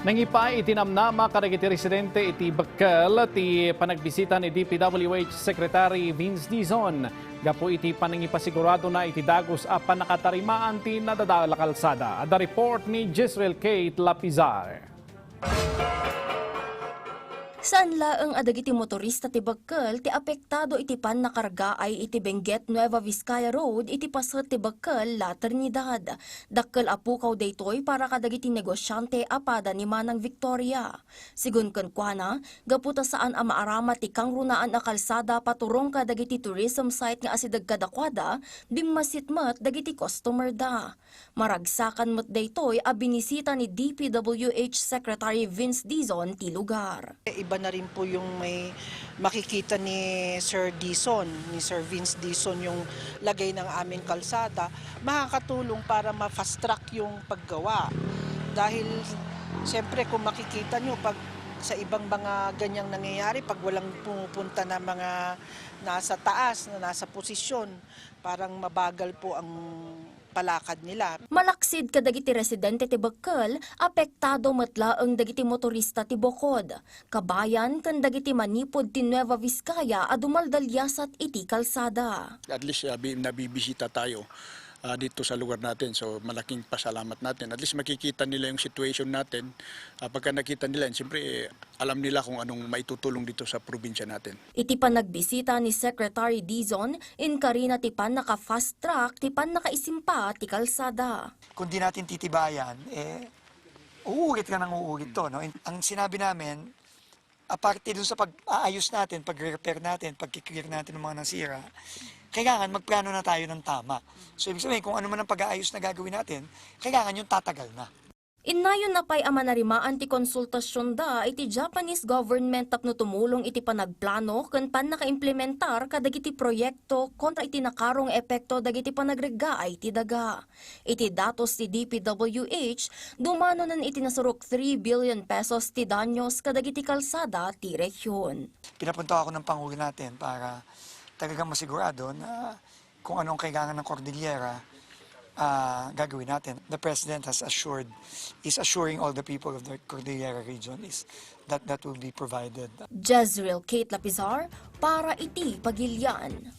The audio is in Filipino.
Nangipay itinamnama kadagiti residente iti Bakal ti panagbisita ni DPWH Secretary Vince Dizon. Gapo iti panangipasigurado na iti dagos a panakatarimaan ti nadadala kalsada. Ada report ni Jezreel Kate Lapizar. Saan laeng adagiti motorista ti Bakal ti apektado iti pan nakarga ay iti Benguet Nueva Vizcaya Road iti paset ti Bakal la Trinidad. Dakkel apukaw daytoy para kadagiti negosyante apada ni Manang Victoria. Sigun kenkwana, gaputa saan a maarama ti kangrunaan a kalsada paturong kadagiti tourism site nga asidag kadakwada, dimmasitmat dagiti customer da. Maragsakan met daytoy a binisita ni DPWH Secretary Vince Dizon ti lugar. Iba na rin po yung may makikita ni Sir Dizon, ni Sir Vince Dizon yung lagay ng aming kalsada, makakatulong para ma-fast track yung paggawa. Dahil siyempre kung makikita nyo pag sa ibang mga ganyang nangyayari, pag walang pumupunta na mga nasa taas, na nasa posisyon, parang mabagal po ang palakad nila. Malaksid kadagiti residente ti Bakal, apektado matlaeng dagiti motorista ti Bokod. Kabayan kan dagiti manipod ti Nueva Vizcaya a dumaldalyasat iti kalsada. At least nabibisita tayo dito sa lugar natin. So malaking pasalamat natin. At least makikita nila yung situation natin. Pagka nakita nila, siyempre alam nila kung anong maitutulong dito sa probinsya natin. Iti panagbisita ni Secretary Dizon, inkarina ti pan naka-fast track, ti pan nakaisimpa ti kalsada. Kung di natin titibayan, uulit ka ng uulit to. No? Ang sinabi namin, aparte dun sa pag-aayos natin, pag-repair natin, pag-clear natin ng mga nasira, kailangan magplano na tayo ng tama. So ibig sabihin, kung ano man ang pag-aayos na gagawin natin, kailangan yung tatagal na. Inayon na pa'y amanarimaan ti konsultasyon da iti Japanese government tapno tumulong iti panagplano ken pan nakaimplementar kadagiti proyekto kontra iti nakarong epekto dagiti panagreggaay ti daga. Iti datos ti DPWH, dumano nan iti nasurok 3 billion pesos ti danyos kadagiti kalsada ti rehiyon. Pinapunta ako ng Pangulo natin para talagang masigurado na kung anong kailangan ng Cordillera, gagawin natin. The President is assuring all the people of the Cordillera region that will be provided. Jezreel Kate Lapizar para iti Pagilian.